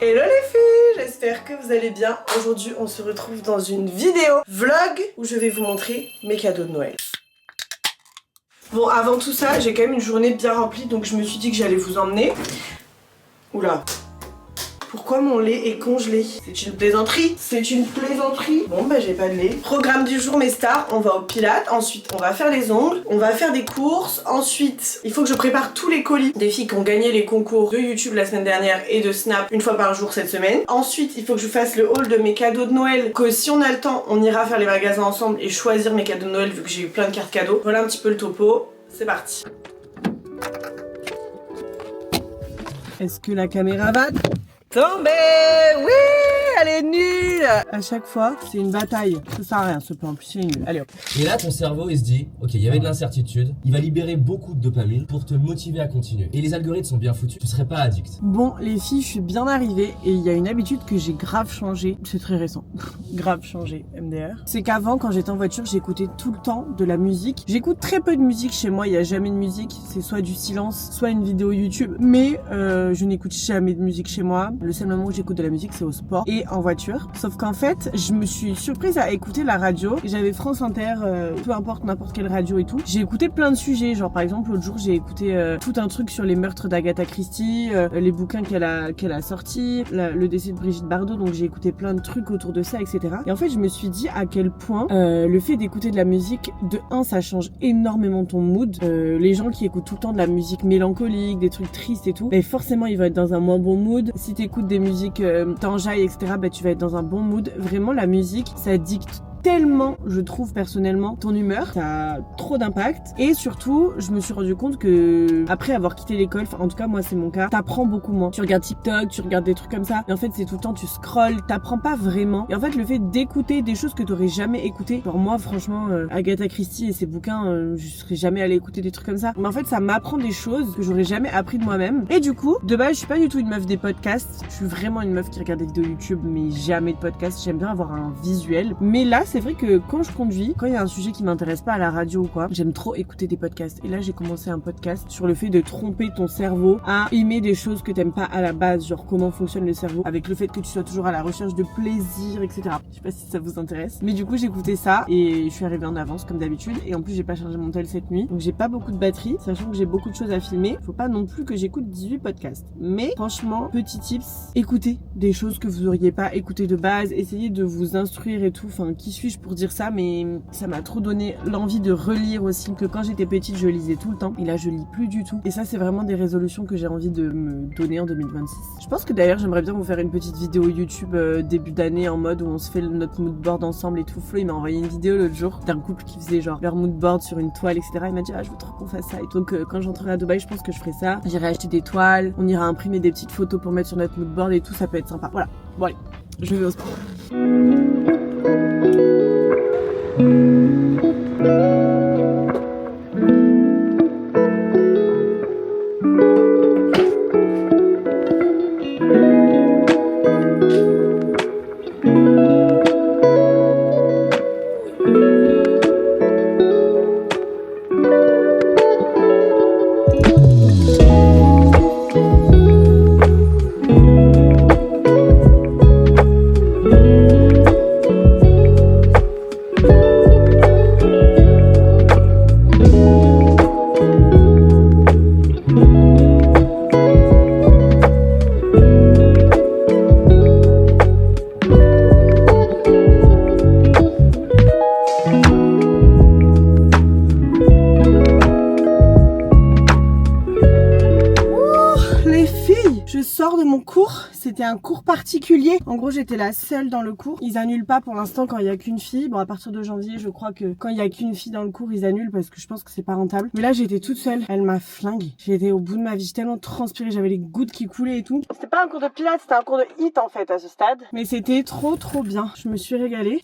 Hello les filles, j'espère que vous allez bien. Aujourd'hui on se retrouve dans une vidéo vlog où je vais vous montrer mes cadeaux de Noël. Bon, avant tout ça, j'ai quand même une journée bien remplie, donc je me suis dit que j'allais vous emmener. Oula. Pourquoi mon lait est congelé? C'est une plaisanterie. C'est une plaisanterie. Bon bah j'ai pas de lait. Programme du jour mes stars, on va au Pilates, ensuite on va faire les ongles, on va faire des courses, ensuite il faut que je prépare tous les colis des filles qui ont gagné les concours de YouTube la semaine dernière et de Snap une fois par jour cette semaine. Ensuite il faut que je fasse le haul de mes cadeaux de Noël, que si on a le temps on ira faire les magasins ensemble et choisir mes cadeaux de Noël vu que j'ai eu plein de cartes cadeaux. Voilà un petit peu le topo, c'est parti. Est-ce que la caméra va tomber? Oui, elle est nulle. À chaque fois, c'est une bataille. Ça sert à rien ce plan, en plus il est nul. Allez hop. Et là, ton cerveau, il se dit, ok, il y avait de l'incertitude, il va libérer beaucoup de dopamine pour te motiver à continuer. Et les algorithmes sont bien foutus, tu serais pas addict. Bon, les filles, je suis bien arrivée et il y a une habitude que j'ai grave changé. C'est très récent. Grave changé, MDR. C'est qu'avant, quand j'étais en voiture, j'écoutais tout le temps de la musique. J'écoute très peu de musique chez moi, il y a jamais de musique. C'est soit du silence, soit une vidéo YouTube. Mais je n'écoute jamais de musique chez moi. Le seul moment où j'écoute de la musique, c'est au sport et en voiture. Sauf qu'en fait, je me suis surprise à écouter la radio. J'avais France Inter, peu importe n'importe quelle radio et tout. J'ai écouté plein de sujets. Genre par exemple, l'autre jour, j'ai écouté tout un truc sur les meurtres d'Agatha Christie, les bouquins qu'elle a sortis, le décès de Brigitte Bardot. Donc j'ai écouté plein de trucs autour de ça, etc. Et en fait, je me suis dit à quel point le fait d'écouter de la musique, de un, ça change énormément ton mood. Les gens qui écoutent tout le temps de la musique mélancolique, des trucs tristes et tout, ben forcément, ils vont être dans un moins bon mood. Si t'écoutes des musiques t'enjaillent, etc., bah tu vas être dans un bon mood. Vraiment, la musique, ça dicte tellement, je trouve personnellement, ton humeur. Ça a trop d'impact. Et surtout, je me suis rendu compte que après avoir quitté l'école, enfin en tout cas moi c'est mon cas, t'apprends beaucoup moins. Tu regardes TikTok, tu regardes des trucs comme ça, et en fait c'est tout le temps tu scrolles, t'apprends pas vraiment. Et en fait le fait d'écouter des choses que t'aurais jamais écoutées, genre moi franchement Agatha Christie et ses bouquins, je serais jamais allée écouter des trucs comme ça. Mais en fait ça m'apprend des choses que j'aurais jamais appris de moi-même. Et du coup, de base je suis pas du tout une meuf des podcasts. Je suis vraiment une meuf qui regarde des vidéos YouTube, mais jamais de podcasts. J'aime bien avoir un visuel. Mais là c'est vrai que quand je conduis, quand il y a un sujet qui m'intéresse pas à la radio ou quoi, j'aime trop écouter des podcasts. Et là, j'ai commencé un podcast sur le fait de tromper ton cerveau à aimer des choses que t'aimes pas à la base, genre comment fonctionne le cerveau, avec le fait que tu sois toujours à la recherche de plaisir, etc. Je sais pas si ça vous intéresse. Mais du coup, j'ai écouté ça et je suis arrivée en avance comme d'habitude. Et en plus, j'ai pas chargé mon tel cette nuit. Donc j'ai pas beaucoup de batterie, sachant que j'ai beaucoup de choses à filmer. Faut pas non plus que j'écoute 18 podcasts. Mais franchement, petit tips, écoutez des choses que vous auriez pas écoutées de base, essayez de vous instruire et tout. Enfin, qui suis-je pour dire ça, mais ça m'a trop donné l'envie de relire aussi, que quand j'étais petite je lisais tout le temps et là je lis plus du tout, et ça c'est vraiment des résolutions que j'ai envie de me donner en 2026. Je pense que d'ailleurs j'aimerais bien vous faire une petite vidéo YouTube début d'année en mode où on se fait notre mood board ensemble et tout. Flo il m'a envoyé une vidéo l'autre jour d'un couple qui faisait genre leur mood board sur une toile, etc. Il m'a dit je veux trop qu'on fasse ça, et donc quand j'entrerai à Dubaï je pense que je ferai ça. J'irai acheter des toiles, on ira imprimer des petites photos pour mettre sur notre mood board et tout, ça peut être sympa. Voilà, bon allez, je vais au sport. De mon cours, c'était un cours particulier. En gros, j'étais la seule dans le cours. Ils annulent pas pour l'instant quand il y a qu'une fille. Bon, à partir de janvier, je crois que quand il y a qu'une fille dans le cours, ils annulent parce que je pense que c'est pas rentable. Mais là, j'étais toute seule. Elle m'a flinguée. J'étais au bout de ma vie. J'étais tellement transpirée. J'avais les gouttes qui coulaient et tout. C'était pas un cours de pilates, c'était un cours de HIIT en fait à ce stade. Mais c'était trop bien. Je me suis régalée.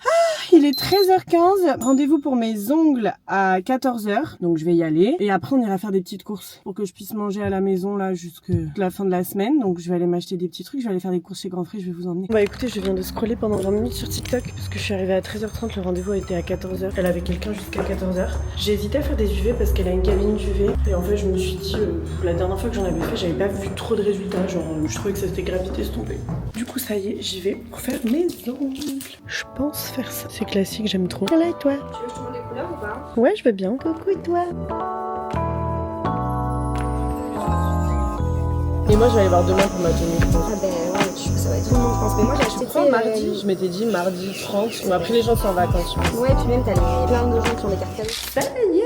Il est 13h15. Rendez-vous pour mes ongles à 14h. Donc je vais y aller. Et après, on ira faire des petites courses pour que je puisse manger à la maison là jusqu'à la fin de la semaine. Donc je vais aller m'acheter des petits petit truc, je vais aller faire des courses chez Grand Frais, je vais vous emmener. Bah écoutez, je viens de scroller pendant 20 minutes sur TikTok parce que je suis arrivée à 13h30, le rendez-vous était à 14h. Elle avait quelqu'un jusqu'à 14h. J'ai hésité à faire des UV parce qu'elle a une cabine d'UV et en fait je me suis dit, la dernière fois que j'en avais fait, j'avais pas vu trop de résultats, genre je trouvais que ça s'était grave vite estompé. Du coup ça y est, j'y vais pour faire mes ongles. Je pense faire ça. C'est classique, j'aime trop. Voilà, et toi? Tu veux que je te montre les couleurs ou pas? Ouais, je veux bien. Coucou, et toi? Et moi, je vais aller voir demain pour ma tenue. Ah ben ouais, je trouve que ça va être tout le monde, je pense. Mais moi j'ai acheté. Je crois mardi, je m'étais dit mardi 30. Mais après, les gens sont en vacances. Ouais, puis même t'as plein de gens qui ont des cartels. Ça y est,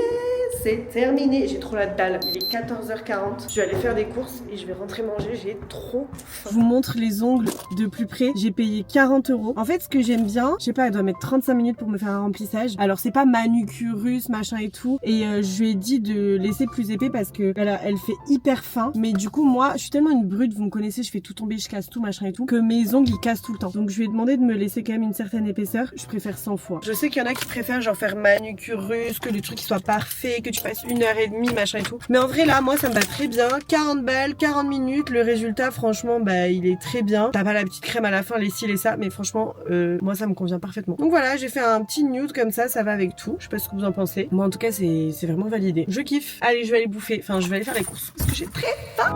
c'est terminé. J'ai trop la dalle. Il est 14h40. Je vais aller faire des courses et je vais rentrer manger. J'ai trop faim. Je vous montre les ongles de plus près. J'ai payé 40 €. En fait, ce que j'aime bien, je sais pas, elle doit mettre 35 minutes pour me faire un remplissage. Alors, c'est pas manucure russe, machin et tout. Et je lui ai dit de laisser plus épais parce que elle fait hyper fin. Mais du coup, moi, je suis tellement une brute, vous me connaissez, je fais tout tomber, je casse tout, machin et tout, que mes ongles ils cassent tout le temps. Donc, je lui ai demandé de me laisser quand même une certaine épaisseur. Je préfère 100 fois. Je sais qu'il y en a qui préfèrent genre faire manucure russe, que le truc il soit parfait, que tu passes 1h30, machin et tout. Mais en vrai, là, moi, ça me va très bien. 40 balles, 40 minutes. Le résultat, franchement, bah, il est très bien. T'as pas la petite crème à la fin, les cils et ça. Mais franchement, moi, ça me convient parfaitement. Donc voilà, j'ai fait un petit nude comme ça va avec tout. Je sais pas ce que vous en pensez. Moi, en tout cas, c'est vraiment validé. Je kiffe. Allez, je vais aller bouffer. Enfin, je vais aller faire les courses parce que j'ai très faim.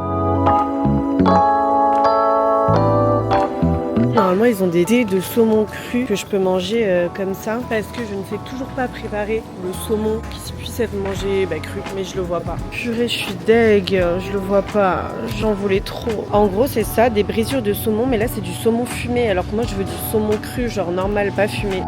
Normalement, ils ont des dés de saumon cru que je peux manger comme ça parce que je ne sais toujours pas préparer le saumon qui puisse être mangé cru, mais je le vois pas. Purée, je suis deg, je le vois pas. J'en voulais trop. En gros, c'est ça, des brisures de saumon, mais là, c'est du saumon fumé, alors que moi, je veux du saumon cru, genre normal, pas fumé.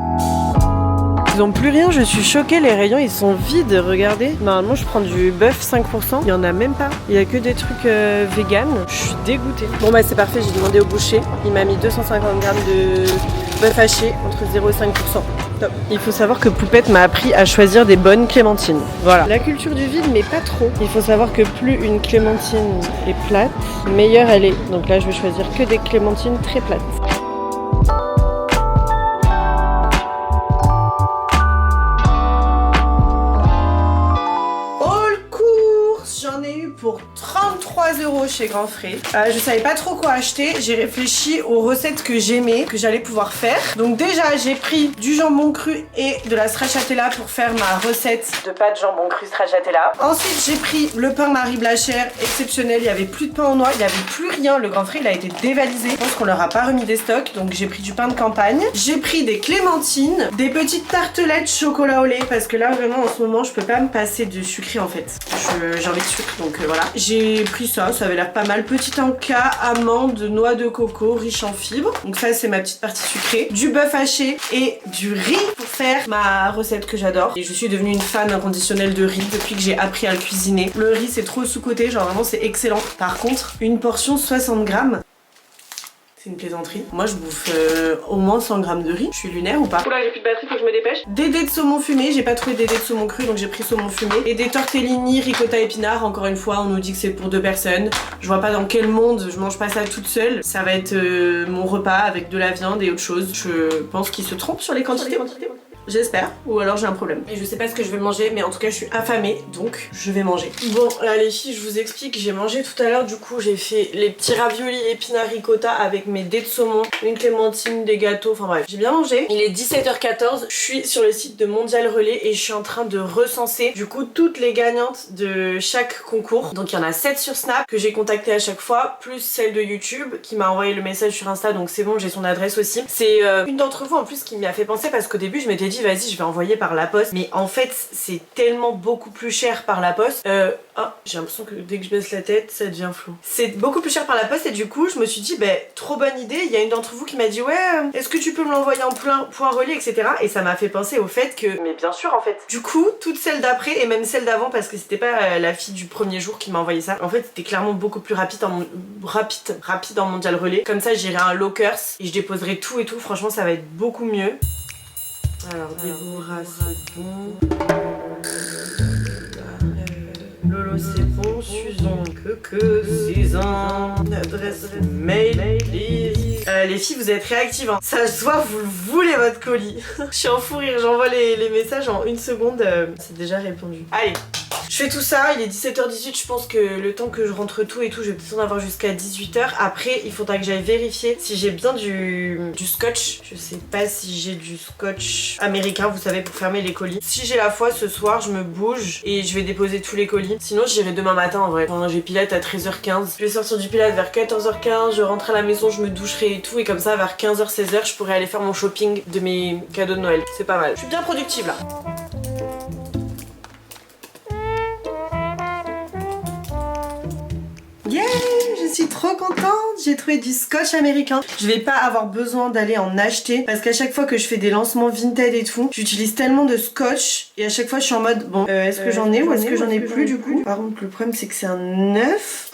Ils ont plus rien, je suis choquée, les rayons ils sont vides, regardez. Normalement je prends du bœuf 5%, il y en a même pas. Il y a que des trucs vegan, je suis dégoûtée. Bon bah c'est parfait, j'ai demandé au boucher, il m'a mis 250 grammes de bœuf haché entre 0 et 5%. Top. Il faut savoir que Poupette m'a appris à choisir des bonnes clémentines. Voilà. La culture du vide mais pas trop. Il faut savoir que plus une clémentine est plate, meilleure elle est. Donc là je vais choisir que des clémentines très plates. Pour 33 € chez Grand Frais. Je savais pas trop quoi acheter. J'ai réfléchi aux recettes que j'aimais, que j'allais pouvoir faire. Donc déjà, j'ai pris du jambon cru et de la stracciatella pour faire ma recette de pâte jambon cru stracciatella. Ensuite, j'ai pris le pain Marie Blachère, exceptionnel. Il y avait plus de pain en noix, il y avait plus rien. Le Grand Frais, il a été dévalisé. Je pense qu'on leur a pas remis des stocks. Donc j'ai pris du pain de campagne. J'ai pris des clémentines, des petites tartelettes chocolat au lait parce que là, vraiment, en ce moment, je peux pas me passer de sucré en fait. J'ai envie de sucre, donc voilà. J'ai pris ça avait l'air pas mal. Petit encas, amandes, noix de coco, riche en fibres. Donc ça, c'est ma petite partie sucrée. Du bœuf haché et du riz pour faire ma recette que j'adore. Et je suis devenue une fan inconditionnelle de riz depuis que j'ai appris à le cuisiner. Le riz, c'est trop sous-coté, genre vraiment, c'est excellent. Par contre, une portion 60 grammes. C'est une plaisanterie. Moi, je bouffe au moins 100 grammes de riz. Je suis lunaire ou pas? Oula, j'ai plus de batterie, faut que je me dépêche. Des dés de saumon fumé. J'ai pas trouvé des dés de saumon cru, donc j'ai pris saumon fumé. Et des tortellini, ricotta épinards. Encore une fois, on nous dit que c'est pour 2 personnes. Je vois pas dans quel monde je mange pas ça toute seule. Ça va être mon repas avec de la viande et autre chose. Je pense qu'ils se trompent sur les quantités. J'espère, ou alors j'ai un problème. Et je sais pas ce que je vais manger, mais en tout cas je suis affamée, donc je vais manger. Bon, là les filles, je vous explique, j'ai mangé tout à l'heure, du coup j'ai fait les petits raviolis épinards ricotta avec mes dés de saumon, une clémentine, des gâteaux, enfin bref, j'ai bien mangé. Il est 17h14, je suis sur le site de Mondial Relais et je suis en train de recenser du coup toutes les gagnantes de chaque concours. Donc il y en a 7 sur Snap que j'ai contacté à chaque fois, plus celle de YouTube qui m'a envoyé le message sur Insta, donc c'est bon, j'ai son adresse aussi. C'est une d'entre vous en plus qui m'y a fait penser parce qu'au début je m'étais dit vas-y je vais envoyer par la poste, mais en fait c'est tellement beaucoup plus cher par la poste. J'ai l'impression que dès que je baisse la tête ça devient flou. C'est beaucoup plus cher par la poste et du coup je me suis dit trop bonne idée. Il y a une d'entre vous qui m'a dit ouais est-ce que tu peux me l'envoyer en point relais etc, et ça m'a fait penser au fait que mais bien sûr en fait. Du coup toutes celles d'après et même celles d'avant, parce que c'était pas la fille du premier jour qui m'a envoyé ça, en fait c'était clairement beaucoup plus rapide en Mondial Relais. Comme ça j'irai à un lockers et je déposerai tout et tout, franchement ça va être beaucoup mieux. Alors, Déborah, c'est bon. Lolo, c'est bon. Susan, que 6 ans. Adresse mail, please. Les filles, vous êtes réactives, hein. Ça se voit, vous le voulez votre colis. Je suis en fou rire, j'envoie les messages en 1 seconde. C'est déjà répondu. Allez. Je fais tout ça, il est 17h18, je pense que le temps que je rentre tout et tout, je vais peut-être en avoir jusqu'à 18h. Après, il faudra que j'aille vérifier si j'ai bien du scotch. Je sais pas si j'ai du scotch américain, vous savez, pour fermer les colis. Si j'ai la foi, ce soir, je me bouge et je vais déposer tous les colis. Sinon, j'irai demain matin en vrai. J'ai Pilate à 13h15. Je vais sortir du Pilate vers 14h15, je rentre à la maison, je me doucherai et tout. Et comme ça, vers 15h, 16h, je pourrai aller faire mon shopping de mes cadeaux de Noël. C'est pas mal. Je suis bien productive là. Yeah, je suis trop contente, j'ai trouvé du scotch américain. Je vais pas avoir besoin d'aller en acheter parce qu'à chaque fois que je fais des lancements Vinted et tout, j'utilise tellement de scotch et à chaque fois je suis en mode bon, est-ce que j'en ai ou est-ce que j'en ai plus du coup. Par contre le problème c'est que c'est un neuf.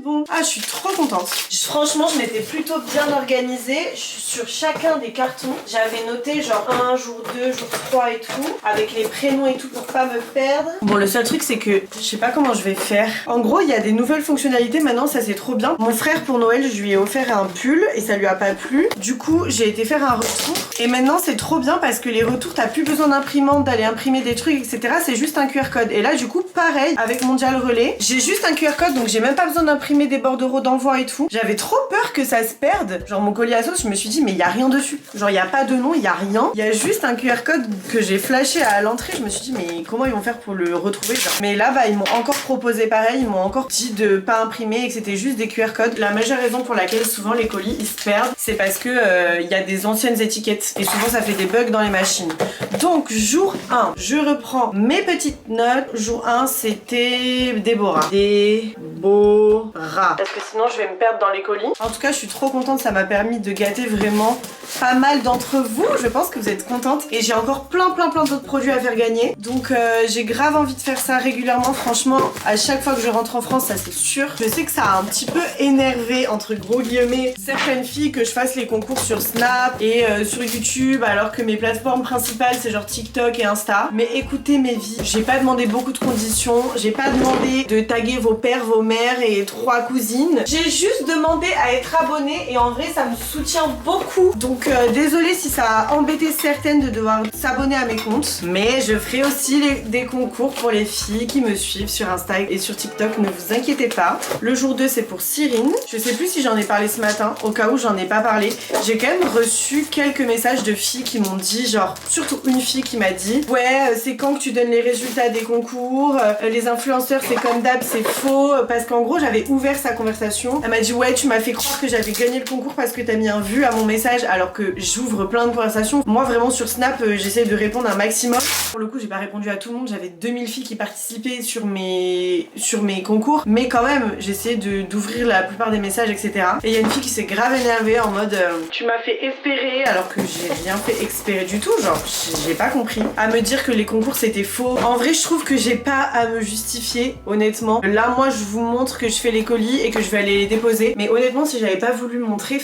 Bon. Ah, je suis trop contente. Franchement, je m'étais plutôt bien organisée. Sur chacun des cartons, j'avais noté genre 1, jour 2, jour 3 et tout, avec les prénoms et tout pour pas me perdre. Bon, le seul truc, c'est que je sais pas comment je vais faire. En gros, il y a des nouvelles fonctionnalités maintenant, ça c'est trop bien. Mon frère, pour Noël, je lui ai offert un pull et ça lui a pas plu. Du coup, j'ai été faire un retour. Et maintenant, c'est trop bien parce que les retours, t'as plus besoin d'imprimante, d'aller imprimer des trucs, etc. C'est juste un QR code. Et là, du coup, pareil, avec Mondial Relais, j'ai juste un QR code, donc j'ai même pas besoin d'imprimer des bordereaux d'envoi et tout. J'avais trop peur que ça se perde. Genre mon colis à sauce, je me suis dit mais il y a rien dessus. Genre il y a pas de nom, il y a rien. Il y a juste un QR code que j'ai flashé à l'entrée. Je me suis dit mais comment ils vont faire pour le retrouver genre. Mais là bah ils m'ont encore proposé pareil, ils m'ont encore dit de pas imprimer et que c'était juste des QR codes. La majeure raison pour laquelle souvent les colis ils se perdent, c'est parce que il y a des anciennes étiquettes et souvent ça fait des bugs dans les machines. Donc jour 1, je reprends mes petites notes. Jour 1 c'était Déborah. Déborah. Parce que sinon je vais me perdre dans les colis. En tout cas je suis trop contente, ça m'a permis de gâter vraiment pas mal d'entre vous. Je pense que vous êtes contentes. Et j'ai encore plein d'autres produits à faire gagner. Donc j'ai grave envie de faire ça régulièrement. Franchement à chaque fois que je rentre en France, ça c'est sûr. Je sais que ça a un petit peu énervé entre gros guillemets certaines filles que je fasse les concours sur Snap et sur YouTube alors que mes plateformes principales c'est genre TikTok et Insta. Mais écoutez mes vies, j'ai pas demandé beaucoup de conditions. J'ai pas demandé de taguer vos pères, vos mères et 3 cousines. J'ai juste demandé à être abonnée et en vrai ça me soutient beaucoup. Donc désolée si ça a embêté certaines de devoir s'abonner à mes comptes. Mais je ferai aussi des concours pour les filles qui me suivent sur Insta et sur TikTok, ne vous inquiétez pas. Le jour 2 c'est pour Cyrine. Je sais plus si j'en ai parlé ce matin, au cas où j'en ai pas parlé. J'ai quand même reçu quelques messages de filles qui m'ont dit, genre surtout une fille qui m'a dit ouais c'est quand que tu donnes les résultats des concours, les influenceurs c'est comme d'hab c'est faux, parce qu'en gros j'avais ouvert sa conversation. Elle m'a dit ouais tu m'as fait croire que j'avais gagné le concours parce que t'as mis un vu à mon message alors que j'ouvre plein de conversations. Moi vraiment sur Snap j'essaie de répondre un maximum. Pour le coup j'ai pas répondu à tout le monde, j'avais 2000 filles qui participaient sur mes concours, mais quand même j'essayais d'ouvrir la plupart des messages etc. Et il y a une fille qui s'est grave énervée en mode tu m'as fait espérer alors que j'ai rien fait espérer du tout, genre j'ai pas compris. À me dire que les concours c'était faux. En vrai je trouve que j'ai pas à me justifier honnêtement. Là moi je vous montre que je fais les colis et que je vais aller les déposer. Mais honnêtement si j'avais pas voulu montrer,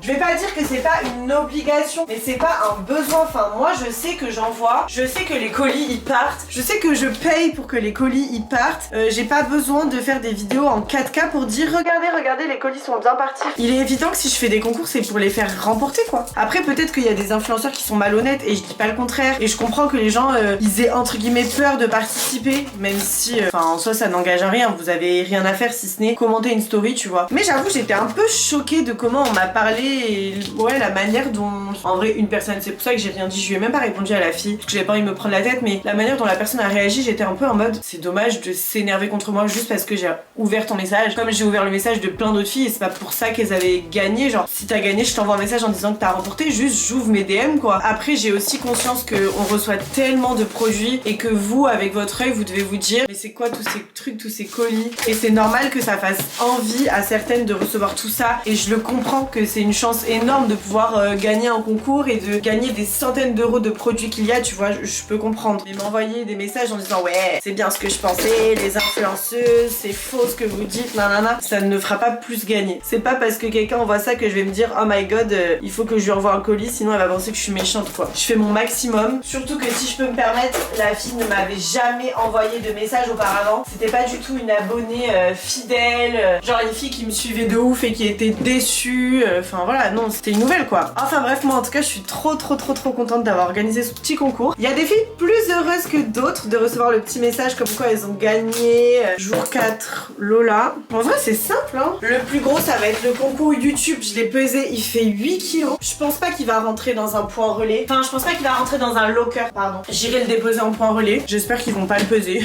je vais pas dire que c'est pas une obligation, mais c'est pas un besoin. Moi je sais que j'envoie, je sais que les colis ils partent, je sais que je paye pour que les colis ils partent. J'ai pas besoin de faire des vidéos en 4K pour dire regardez les colis sont bien partis. Il est évident que si je fais des concours c'est pour les faire remporter quoi. Après peut-être qu'il y a des influenceurs qui sont malhonnêtes et je dis pas le contraire, et je comprends que les gens ils aient entre guillemets peur de participer, même si en soi ça n'engage à rien, vous avez rien à faire si ce n'est commenter une story tu vois. Mais j'avoue j'étais un peu choquée de comment on m'a parlé et ouais la manière dont en vrai une personne, c'est pour ça que j'ai rien dit, je lui ai même pas répondu à la fille parce que j'avais pas envie de me prendre la tête, mais la manière dont la personne a réagi j'étais un peu en mode c'est dommage de s'énerver contre moi juste parce que j'ai ouvert ton message comme j'ai ouvert le message de plein d'autres filles et c'est pas pour ça qu'elles avaient gagné. Genre si t'as gagné je t'envoie un message en disant que t'as remporté, juste j'ouvre mes DM quoi. Après j'ai aussi conscience qu'on reçoit tellement de produits et que vous avec votre œil vous devez vous dire mais c'est quoi tous ces trucs, tous ces colis, et c'est normal que ça fasse envie à certaines de recevoir tout ça et je le comprends que c'est une chance énorme de pouvoir gagner un concours et de gagner des centaines d'euros de produits qu'il y a, tu vois, je peux comprendre. Mais m'envoyer des messages en disant ouais c'est bien ce que je pensais, les influenceuses c'est faux ce que vous dites nanana, ça ne fera pas plus gagner. C'est pas parce que quelqu'un envoie ça que je vais me dire oh my god il faut que je lui envoie un colis sinon elle va penser que je suis méchante quoi. Je fais mon maximum, surtout que si je peux me permettre, la fille ne m'avait jamais envoyé de message auparavant, c'était pas du tout une abonnée fidèle nouvelle, genre une fille qui me suivait de ouf et qui était déçue, enfin voilà, non, c'était une nouvelle quoi. Enfin bref, moi en tout cas je suis trop contente d'avoir organisé ce petit concours. Il y a des filles plus heureuses que d'autres de recevoir le petit message comme quoi elles ont gagné jour 4 Lola. En vrai c'est simple hein. Le plus gros ça va être le concours YouTube, je l'ai pesé, il fait 8 kilos. Je pense pas qu'il va rentrer dans un point relais. Enfin je pense pas qu'il va rentrer dans un locker, pardon. J'irai le déposer en point relais. J'espère qu'ils vont pas le peser.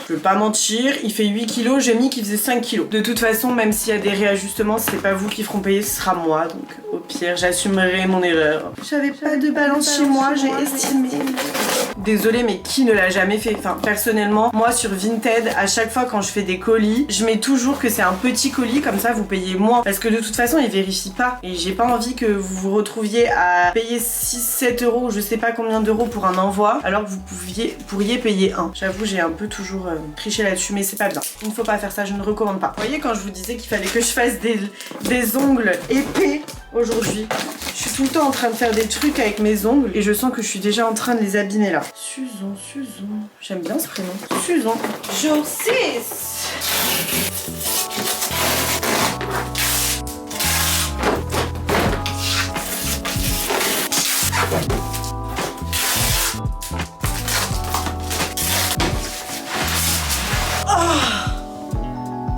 Je veux pas mentir, il fait 8 kilos, j'ai mis qu'il faisait 5 kilos. De toute façon, même s'il y a des réajustements, c'est pas vous qui feront payer, ce sera moi. Donc au pire, j'assumerai mon erreur. J'avais pas de balance chez moi, j'ai estimé. Désolée, mais qui ne l'a jamais fait? Enfin, personnellement, moi sur Vinted, à chaque fois quand je fais des colis, je mets toujours que c'est un petit colis, comme ça vous payez moins. Parce que de toute façon, ils vérifient pas. Et j'ai pas envie que vous vous retrouviez à payer 6-7 euros ou je sais pas combien d'euros pour un envoi, alors que vous pourriez payer un. J'avoue, j'ai un peu toujours triché là-dessus, mais c'est pas bien. Il ne faut pas faire ça, je ne recommande pas. Vous voyez, quand je vous disais qu'il fallait que je fasse des ongles épais aujourd'hui, je suis tout le temps en train de faire des trucs avec mes ongles et je sens que je suis déjà en train de les abîmer là. Suzon. J'aime bien ce prénom. Suzon. Jour 6.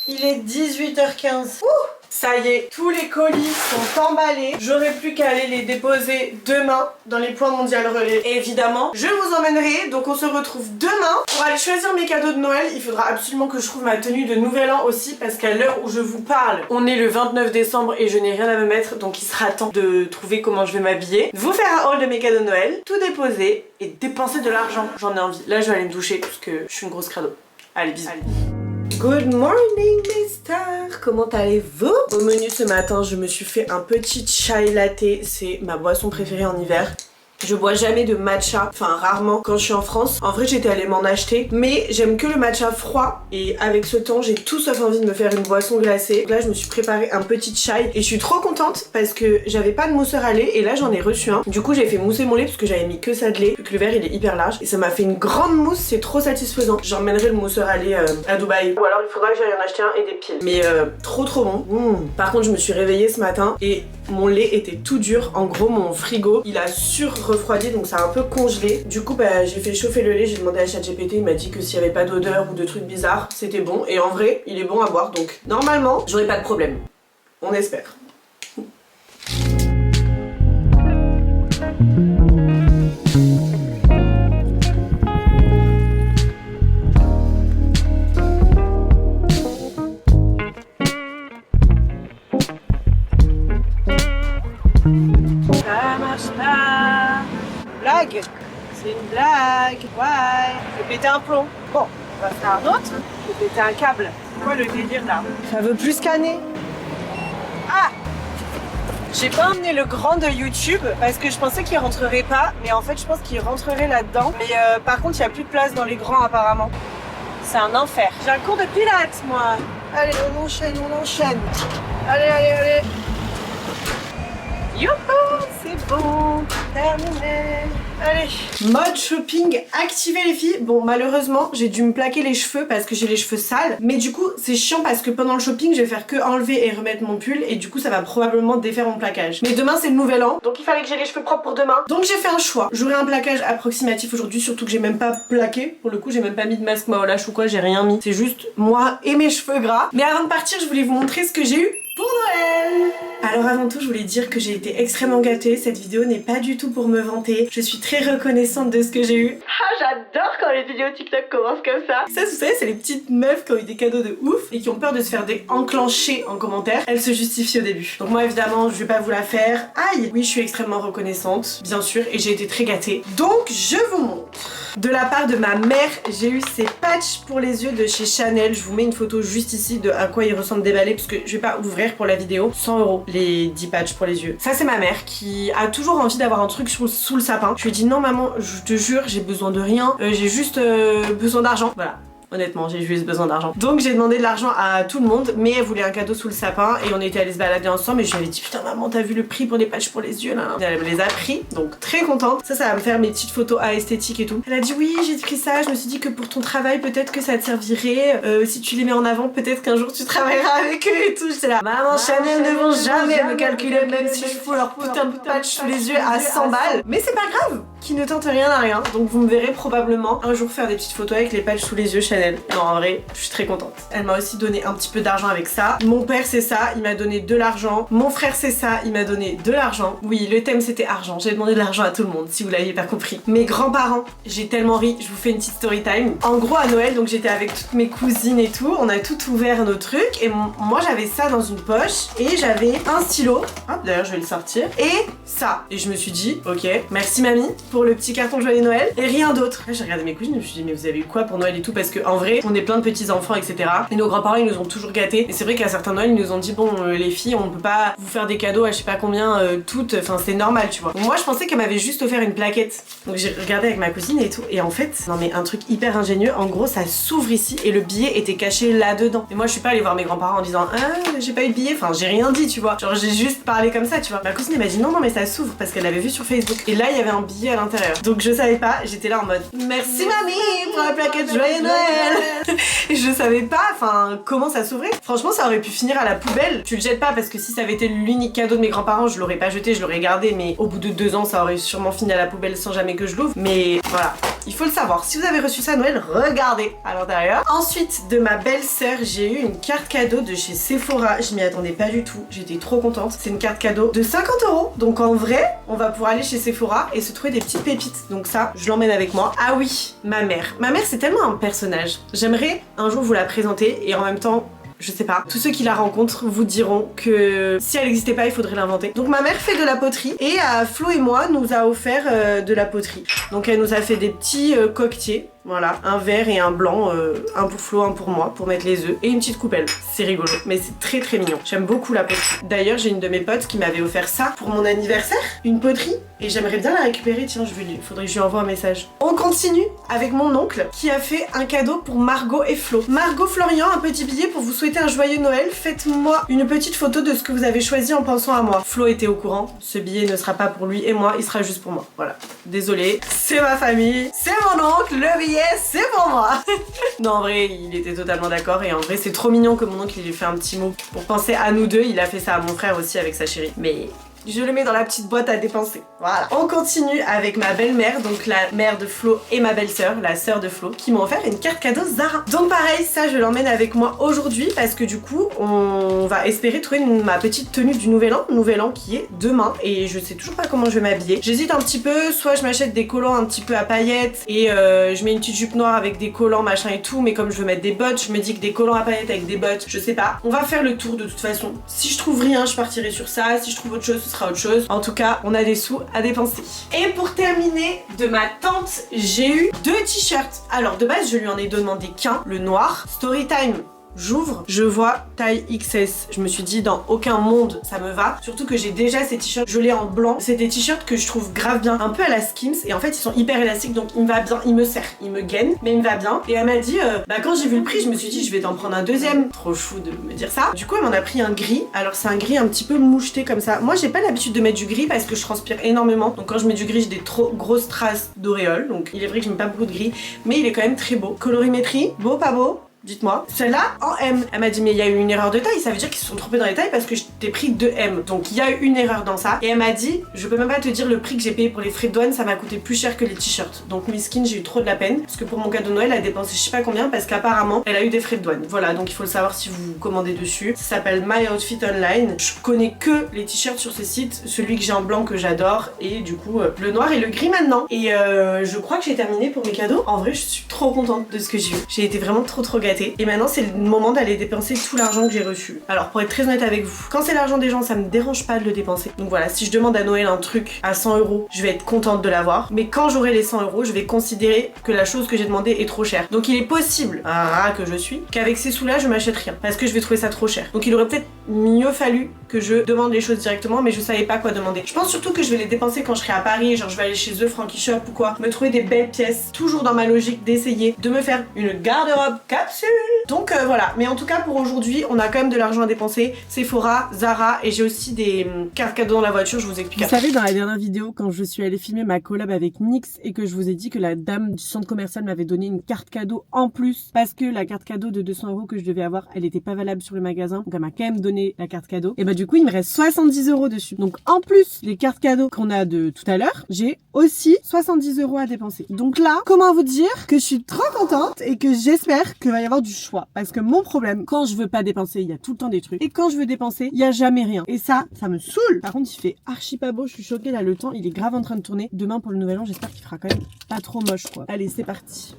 Il est 18h15. Ouh, ça y est, tous les colis sont emballés. J'aurai plus qu'à aller les déposer demain dans les points mondial relais. Et évidemment, je vous emmènerai. Donc on se retrouve demain pour aller choisir mes cadeaux de Noël. Il faudra absolument que je trouve ma tenue de nouvel an aussi parce qu'à l'heure où je vous parle, on est le 29 décembre et je n'ai rien à me mettre. Donc il sera temps de trouver comment je vais m'habiller. Vous faire un haul de mes cadeaux de Noël, tout déposer et dépenser de l'argent. J'en ai envie. Là je vais aller me doucher parce que je suis une grosse crado. Allez, bisous. Good morning mes stars, comment allez-vous? Au menu ce matin, je me suis fait un petit chai latte, c'est ma boisson préférée en hiver. Je bois jamais de matcha, enfin rarement quand je suis en France. En vrai j'étais allée m'en acheter, mais j'aime que le matcha froid et avec ce temps j'ai tout sauf envie de me faire une boisson glacée. Donc là je me suis préparé un petit chai et je suis trop contente parce que j'avais pas de mousseur à lait et là j'en ai reçu un. Du coup j'ai fait mousser mon lait parce que j'avais mis que ça de lait, vu que le verre il est hyper large et ça m'a fait une grande mousse, c'est trop satisfaisant. J'emmènerai le mousseur à lait à Dubaï. Ou alors il faudra que j'aille en acheter un et des piles. Mais trop bon. Par contre je me suis réveillée ce matin et mon lait était tout dur. En gros mon frigo il a refroidi donc ça a un peu congelé. Du coup bah j'ai fait chauffer le lait, j'ai demandé à ChatGPT, il m'a dit que s'il n'y avait pas d'odeur ou de trucs bizarres c'était bon et en vrai il est bon à boire donc normalement j'aurai pas de problème. On espère. Ça marche pas. Blague. C'est une blague. Ouais. J'ai pété un plomb. Bon, on va faire un autre. J'ai pété un câble. C'est quoi le délire là? Ça veut plus scanner. Ah! J'ai pas emmené le grand de YouTube parce que je pensais qu'il rentrerait pas. Mais en fait, je pense qu'il rentrerait là-dedans. Mais par contre, il n'y a plus de place dans les grands apparemment. C'est un enfer. J'ai un cours de pilates moi. Allez, on enchaîne. Allez. Youhou, c'est bon, terminé. Allez, mode shopping activé les filles. Bon malheureusement j'ai dû me plaquer les cheveux parce que j'ai les cheveux sales. Mais du coup c'est chiant parce que pendant le shopping je vais faire que enlever et remettre mon pull. Et du coup ça va probablement défaire mon plaquage. Mais demain c'est le nouvel an, donc il fallait que j'ai les cheveux propres pour demain. Donc j'ai fait un choix. J'aurai un plaquage approximatif aujourd'hui. Surtout que j'ai même pas plaqué. Pour le coup j'ai même pas mis de masque Maolash ou quoi, j'ai rien mis. C'est juste moi et mes cheveux gras. Mais avant de partir je voulais vous montrer ce que j'ai eu pour Noël. Alors avant tout je voulais dire que j'ai été extrêmement gâtée. Cette vidéo n'est pas du tout pour me vanter. Je suis très reconnaissante de ce que j'ai eu. Ah j'adore quand les vidéos TikTok commencent comme ça. Ça vous savez c'est les petites meufs qui ont eu des cadeaux de ouf et qui ont peur de se faire enclencher en commentaire. Elles se justifient au début. Donc moi évidemment je vais pas vous la faire. Aïe. Oui je suis extrêmement reconnaissante bien sûr et j'ai été très gâtée. Donc je vous montre. De la part de ma mère, j'ai eu ces patchs pour les yeux de chez Chanel. Je vous mets une photo juste ici de à quoi ils ressemblent déballés parce que je vais pas ouvrir pour la vidéo. 100 € les 10 patchs pour les yeux. Ça c'est ma mère qui a toujours envie d'avoir un truc sous le sapin. Je lui ai dit non maman, je te jure, j'ai besoin de rien. J'ai juste besoin d'argent. Voilà. honnêtement, j'ai juste besoin d'argent. Donc j'ai demandé de l'argent à tout le monde, mais elle voulait un cadeau sous le sapin et on était allés se balader ensemble et je lui avais dit putain maman t'as vu le prix pour les patchs pour les yeux là. Et elle me les a pris, donc très contente. Ça va me faire mes petites photos à esthétique et tout. Elle a dit oui j'ai pris ça, je me suis dit que pour ton travail peut-être que ça te servirait, si tu les mets en avant peut-être qu'un jour tu travailleras avec eux et tout. J'étais là, maman Chanel ne vont jamais me calculer même si je fous leur putain de patch sous les yeux à 100 balles. Mais c'est pas grave, qui ne tente rien à rien. Donc vous me verrez probablement un jour faire des petites photos avec les patchs sous les yeux Chanel. Non en vrai, je suis très contente. Elle m'a aussi donné un petit peu d'argent avec ça. Mon père c'est ça, il m'a donné de l'argent. Mon frère c'est ça, il m'a donné de l'argent. Oui, le thème c'était argent. J'ai demandé de l'argent à tout le monde, si vous l'aviez pas compris. Mes grands-parents, j'ai tellement ri, je vous fais une petite story time. En gros à Noël, donc j'étais avec toutes mes cousines et tout, on a tout ouvert nos trucs et moi j'avais ça dans une poche et j'avais un stylo. Hop, d'ailleurs je vais le sortir. Et ça. Et je me suis dit, ok, merci mamie pour le petit carton joyeux Noël et rien d'autre. Là j'ai regardé mes cousines, je me suis dit mais vous avez eu quoi pour Noël et tout, parce que en vrai on est plein de petits enfants etc. Et nos grands-parents ils nous ont toujours gâtés. Et c'est vrai qu'à certains Noël ils nous ont dit bon les filles on peut pas vous faire des cadeaux à je sais pas combien toutes, enfin c'est normal tu vois. Donc, moi je pensais qu'elle m'avait juste offert une plaquette. Donc j'ai regardé avec ma cousine et tout et en fait non mais un truc hyper ingénieux, en gros ça s'ouvre ici et le billet était caché là-dedans. Et moi je suis pas allée voir mes grands-parents en disant ah j'ai pas eu de billet, enfin j'ai rien dit tu vois. Genre j'ai juste parlé comme ça tu vois. Ma cousine elle m'a dit non mais ça s'ouvre parce qu'elle l'avait vu sur Facebook. Et là il y avait un billet à l'intérieur. Donc je savais pas, j'étais là en mode merci mamie pour la plaquette joyeux Noël. Et je savais pas enfin comment ça s'ouvrait. Franchement ça aurait pu finir à la poubelle. Tu le jettes pas parce que si ça avait été l'unique cadeau de mes grands-parents je l'aurais pas jeté, je l'aurais gardé, mais au bout de 2 ans ça aurait sûrement fini à la poubelle sans jamais que je l'ouvre. Mais voilà, il faut le savoir. Si vous avez reçu ça à Noël, regardez à l'intérieur. Ensuite de ma belle-sœur, j'ai eu une carte cadeau de chez Sephora. Je m'y attendais pas du tout, j'étais trop contente. C'est une carte cadeau de 50 €. Donc en vrai, on va pouvoir aller chez Sephora et se trouver des petites pépites. Donc ça, je l'emmène avec moi. Ah oui, ma mère. Ma mère c'est tellement un personnage. J'aimerais un jour vous la présenter et en même temps je sais pas, tous ceux qui la rencontrent vous diront que si elle n'existait pas, il faudrait l'inventer. Donc ma mère fait de la poterie et Flo et moi nous a offert de la poterie. Donc elle nous a fait des petits coquetiers. Voilà, un vert et un blanc, un pour Flo, un pour moi, pour mettre les œufs, et une petite coupelle. C'est rigolo, mais c'est très très mignon. J'aime beaucoup la poterie. D'ailleurs, j'ai une de mes potes qui m'avait offert ça pour mon anniversaire, une poterie, et j'aimerais bien la récupérer. Tiens, faudrait que je lui envoie un message. On continue avec mon oncle qui a fait un cadeau pour Margot et Flo. Margot Florian, un petit billet pour vous souhaiter un joyeux Noël. Faites-moi une petite photo de ce que vous avez choisi en pensant à moi. Flo était au courant. Ce billet ne sera pas pour lui et moi, il sera juste pour moi. Voilà. Désolée, c'est ma famille, c'est mon oncle, le billet. C'est pour moi. Non en vrai il était totalement d'accord et en vrai c'est trop mignon que mon oncle il lui fait un petit mot pour penser à nous deux. Il a fait ça à mon frère aussi avec sa chérie. Mais je le mets dans la petite boîte à dépenser. Voilà. On continue avec ma belle-mère, donc la mère de Flo et ma belle-sœur, la sœur de Flo, qui m'ont offert une carte cadeau Zara. Donc pareil, ça je l'emmène avec moi aujourd'hui parce que du coup, on va espérer trouver ma petite tenue du Nouvel An qui est demain et je sais toujours pas comment je vais m'habiller. J'hésite un petit peu, soit je m'achète des collants un petit peu à paillettes et je mets une petite jupe noire avec des collants machin et tout, mais comme je veux mettre des bottes, je me dis que des collants à paillettes avec des bottes, je sais pas. On va faire le tour de toute façon. Si je trouve rien, je partirai sur ça. Si je trouve autre chose, ce sera autre chose. En tout cas, on a des sous à dépenser. Et pour terminer, de ma tante, j'ai eu 2 t-shirts. Alors de base, je lui en ai demandé qu'un, le noir. Storytime. J'ouvre, je vois taille XS. Je me suis dit dans aucun monde ça me va. Surtout que j'ai déjà ces t-shirts, je l'ai en blanc. C'est des t-shirts que je trouve grave bien, un peu à la Skims. Et en fait ils sont hyper élastiques donc il me va bien, il me serre, il me gaine, mais il me va bien. Et elle m'a dit, quand j'ai vu le prix je me suis dit je vais t'en prendre un deuxième. Trop chou de me dire ça. Du coup elle m'en a pris un gris. Alors c'est un gris un petit peu moucheté comme ça. Moi j'ai pas l'habitude de mettre du gris parce que je transpire énormément. Donc quand je mets du gris j'ai des trop grosses traces d'auréole. Donc il est vrai que je mets pas beaucoup de gris, mais il est quand même très beau. Colorimétrie, beau, pas beau? Dites-moi. Celle-là en M. Elle m'a dit mais il y a eu une erreur de taille, ça veut dire qu'ils se sont trompés dans les tailles parce que je t'ai pris 2 M. Donc il y a eu une erreur dans ça. Et elle m'a dit je peux même pas te dire le prix que j'ai payé pour les frais de douane, ça m'a coûté plus cher que les t-shirts. Donc miskin, j'ai eu trop de la peine parce que pour mon cadeau de Noël elle a dépensé je sais pas combien parce qu'apparemment elle a eu des frais de douane. Voilà, donc il faut le savoir si vous commandez dessus. Ça s'appelle My Outfit Online. Je connais que les t-shirts sur ce site, celui que j'ai en blanc que j'adore et du coup le noir et le gris maintenant. Et je crois que j'ai terminé pour mes cadeaux. En vrai je suis trop contente de ce que j'ai eu. J'ai été vraiment trop gâtée. Et maintenant c'est le moment d'aller dépenser tout l'argent que j'ai reçu. Alors pour être très honnête avec vous, quand c'est l'argent des gens ça me dérange pas de le dépenser. Donc voilà, si je demande à Noël un truc à 100 €, je vais être contente de l'avoir. Mais quand j'aurai les 100 €, je vais considérer que la chose que j'ai demandé est trop chère. Donc il est possible, que je suis, qu'avec ces sous là je m'achète rien. Parce que je vais trouver ça trop cher. Donc il aurait peut-être mieux fallu que je demande les choses directement, mais je savais pas quoi demander. Je pense surtout que je vais les dépenser quand je serai à Paris, genre je vais aller chez The Frankie Shop ou quoi, me trouver des belles pièces, toujours dans ma logique d'essayer de me faire une garde-robe capsule. Donc voilà, mais en tout cas pour aujourd'hui, on a quand même de l'argent à dépenser. Sephora, Zara, et j'ai aussi des cartes cadeaux dans la voiture, je vous explique. Vous savez, dans la dernière vidéo, quand je suis allée filmer ma collab avec NYX et que je vous ai dit que la dame du centre commercial m'avait donné une carte cadeau en plus parce que la carte cadeau de 200 € que je devais avoir, elle était pas valable sur le magasin, donc elle m'a quand même donné la carte cadeau. Et bah du coup, il me reste 70 € dessus. Donc en plus les cartes cadeaux qu'on a de tout à l'heure, j'ai aussi 70 € à dépenser. Donc là, comment vous dire que je suis trop contente et que j'espère qu'il va y avoir du choix. Parce que mon problème, quand je veux pas dépenser, il y a tout le temps des trucs. Et quand je veux dépenser, il y a jamais rien. Et ça me saoule. Par contre, il fait archi pas beau, je suis choquée là, le temps, il est grave en train de tourner. Demain pour le nouvel an, j'espère qu'il fera quand même pas trop moche quoi. Allez, c'est parti.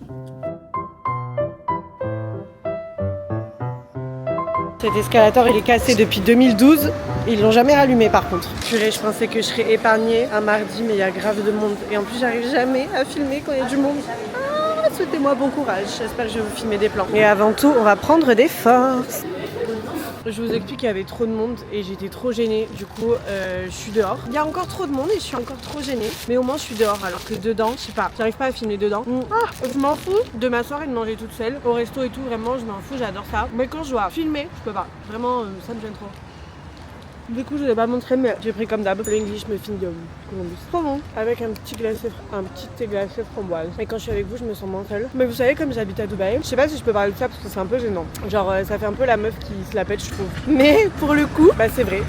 Cet escalator il est cassé depuis 2012, ils l'ont jamais rallumé par contre. Je pensais que je serais épargnée un mardi mais il y a grave de monde et en plus j'arrive jamais à filmer quand il y a du monde. Ah, souhaitez-moi bon courage, j'espère que je vais vous filmer des plans. Et avant tout on va prendre des forces. Je vous explique qu'il y avait trop de monde et j'étais trop gênée, du coup je suis dehors. Il y a encore trop de monde et je suis encore trop gênée, mais au moins je suis dehors alors que dedans, je sais pas, j'arrive pas à filmer dedans. Je m'en fous de m'asseoir et de manger toute seule au resto et tout, vraiment je m'en fous, j'adore ça. Mais quand je dois filmer, je peux pas, vraiment ça me gêne trop. Du coup je vous ai pas montré mais j'ai pris comme d'hab l'English Muffin de Columbus. Trop bon, avec un petit thé glacé framboise. Et quand je suis avec vous je me sens moins seule. Mais vous savez comme j'habite à Dubaï, je sais pas si je peux parler de ça parce que c'est un peu gênant. Genre ça fait un peu la meuf qui se la pète je trouve. Mais pour le coup, bah c'est vrai.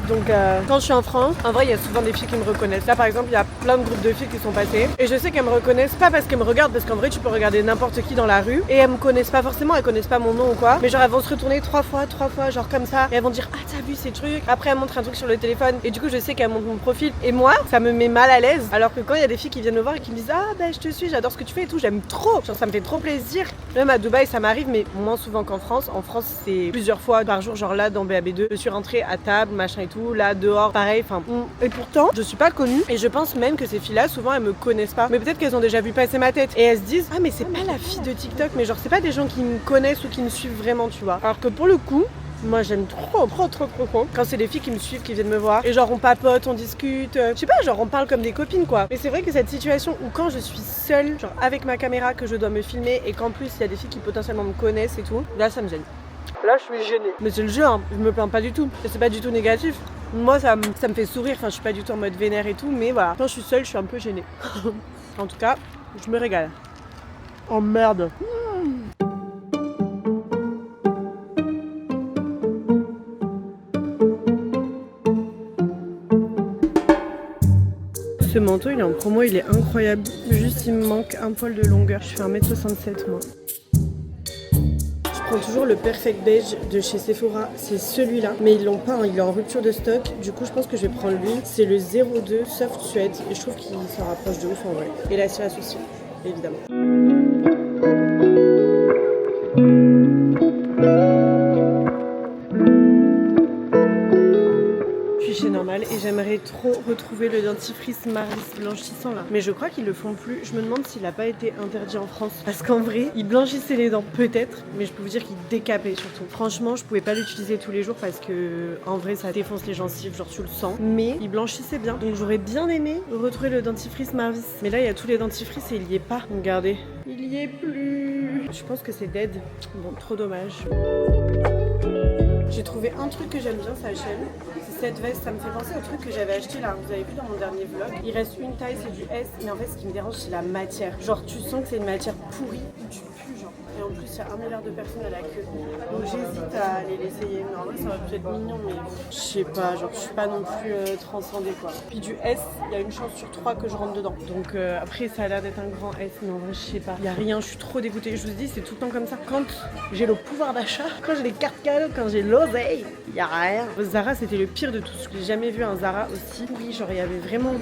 Donc quand je suis en France, en vrai il y a souvent des filles qui me reconnaissent. Là par exemple il y a plein de groupes de filles qui sont passées et je sais qu'elles me reconnaissent pas parce qu'elles me regardent, parce qu'en vrai tu peux regarder n'importe qui dans la rue et elles me connaissent pas forcément, elles connaissent pas mon nom ou quoi, mais genre elles vont se retourner trois fois genre comme ça et elles vont dire ah t'as vu ces trucs, après elles montrent un truc sur le téléphone et du coup je sais qu'elles montrent mon profil et moi ça me met mal à l'aise, alors que quand il y a des filles qui viennent me voir et qui me disent ah bah je te suis, j'adore ce que tu fais et tout, j'aime trop, genre ça me fait trop plaisir. Même à Dubaï ça m'arrive mais moins souvent qu'en France. En France c'est plusieurs fois par jour, genre là dans BAB2 je suis rentrée à table machin et tout, là dehors pareil, enfin. Et pourtant, je suis pas connue et je pense même que ces filles-là, souvent elles me connaissent pas. Mais peut-être qu'elles ont déjà vu passer ma tête et elles se disent ah mais c'est pas la fille de TikTok, mais genre c'est pas des gens qui me connaissent ou qui me suivent vraiment, tu vois. Alors que pour le coup, moi j'aime trop quand c'est des filles qui me suivent, qui viennent me voir et genre on papote, on discute, je sais pas, genre on parle comme des copines quoi. Mais c'est vrai que cette situation où quand je suis seule, genre avec ma caméra, que je dois me filmer et qu'en plus il y a des filles qui potentiellement me connaissent et tout, là ça me gêne. Là je suis gênée. Mais c'est le jeu, hein. Je me plains pas du tout. Et c'est pas du tout négatif. Moi ça me fait sourire, enfin je suis pas du tout en mode vénère et tout, mais voilà. Quand je suis seule, je suis un peu gênée. En tout cas, je me régale. Oh merde. Ce manteau il est en promo, il est incroyable. Juste il me manque un poil de longueur. Je fais 1m67 moi. Je prends toujours le Perfect Beige de chez Sephora, c'est celui-là, mais ils l'ont pas, hein, il est en rupture de stock, du coup je pense que je vais prendre lui, c'est le 02 Soft Suede, et je trouve qu'il s'en rapproche de ouf en vrai. Et la cire à sourcils, évidemment. Chez Normal et j'aimerais trop retrouver le dentifrice Maris blanchissant là, mais je crois qu'ils le font plus. Je me demande s'il a pas été interdit en France parce qu'en vrai il blanchissait les dents peut-être, mais je peux vous dire qu'il décapait surtout. Franchement je pouvais pas l'utiliser tous les jours parce que en vrai ça défonce les gencives, genre tu le sens, mais il blanchissait bien, donc j'aurais bien aimé retrouver le dentifrice Maris, mais là il y a tous les dentifrices et il y est pas. Regardez, il y est plus. Je pense que c'est dead, bon trop dommage. J'ai trouvé un truc que j'aime bien sur la chaîne, c'est cette veste, ça me fait penser au truc que j'avais acheté là, vous avez vu dans mon dernier vlog. Il reste une taille, c'est du S, mais en fait ce qui me dérange c'est la matière. Genre tu sens que c'est une matière pourrie, tu pues genre. Et en plus il y a 1 milliard de personnes à la queue. Donc j'hésite à aller l'essayer, mais en vrai ça va peut-être mignon, mais je sais pas, genre je suis pas non plus transcendée quoi. Puis du S, il y a une chance sur 3 que je rentre dedans. Donc après ça a l'air d'être un grand S, mais en vrai je sais pas. Il y a rien, je suis trop dégoûtée. Je vous dis c'est tout le temps comme ça. Quand j'ai le pouvoir d'achat, quand j'ai les cartes cadeaux, quand j'ai l'oseille, il y a rien. Zara c'était le pire de tout. J'ai jamais vu un Zara aussi pourri, genre il y avait vraiment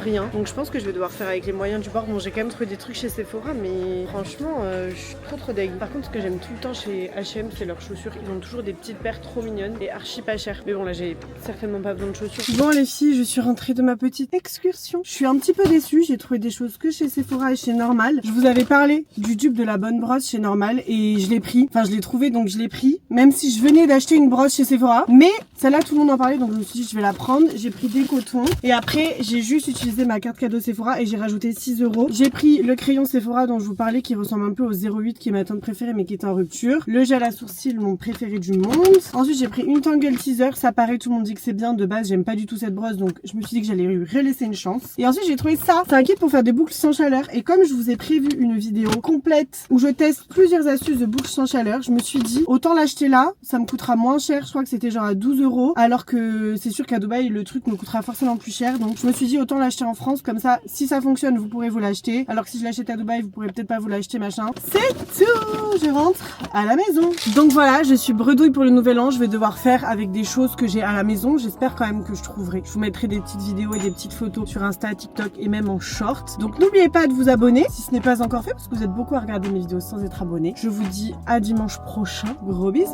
rien. Donc je pense que je vais devoir faire avec les moyens du bord. Bon j'ai quand même trouvé des trucs chez Sephora, mais franchement je suis trop trop deg. Par contre, ce que j'aime tout le temps chez H&M, c'est leurs chaussures. Ils ont toujours des petites paires trop mignonnes et archi pas chères. Mais bon, là, j'ai certainement pas besoin de chaussures. Bon, les filles, je suis rentrée de ma petite excursion. Je suis un petit peu déçue. J'ai trouvé des choses que chez Sephora et chez Normal. Je vous avais parlé du dupe de la bonne brosse chez Normal et je l'ai pris. Enfin, je l'ai trouvé, donc je l'ai pris. Même si je venais d'acheter une brosse chez Sephora. Mais celle-là, tout le monde en parlait, donc je me suis dit, je vais la prendre. J'ai pris des cotons. Et après, j'ai juste utilisé ma carte cadeau Sephora et j'ai rajouté 6 €. J'ai pris le crayon Sephora dont je vous parlais qui ressemble un peu au 08 qui est ma teinte préférée mais qui est en rupture. Le gel à sourcils, mon préféré du monde. Ensuite, j'ai pris une Tangle Teaser. Ça paraît, tout le monde dit que c'est bien. De base, j'aime pas du tout cette brosse, donc je me suis dit que j'allais lui relaisser une chance. Et ensuite, j'ai trouvé ça. C'est un kit pour faire des boucles sans chaleur. Et comme je vous ai prévu une vidéo complète où je teste plusieurs astuces de boucles sans chaleur, je me suis dit, autant l'acheter là. Ça me coûtera moins cher. Je crois que c'était genre à 12 €. Alors que c'est sûr qu'à Dubaï, le truc me coûtera forcément plus cher. Donc, je me suis dit, autant l'acheter en France. Comme ça, si ça fonctionne, vous pourrez vous l'acheter. Alors que si je l'achète à Dubaï, vous pourrez peut-être pas vous l'acheter, machin. C'est tout! Je rentre à la maison. Donc voilà, je suis bredouille pour le nouvel an. Je vais devoir faire avec des choses que j'ai à la maison. J'espère quand même que je trouverai. Je vous mettrai des petites vidéos et des petites photos sur Insta, TikTok et même en short. Donc n'oubliez pas de vous abonner si ce n'est pas encore fait parce que vous êtes beaucoup à regarder mes vidéos sans être abonné. Je vous dis à dimanche prochain. Gros bisous!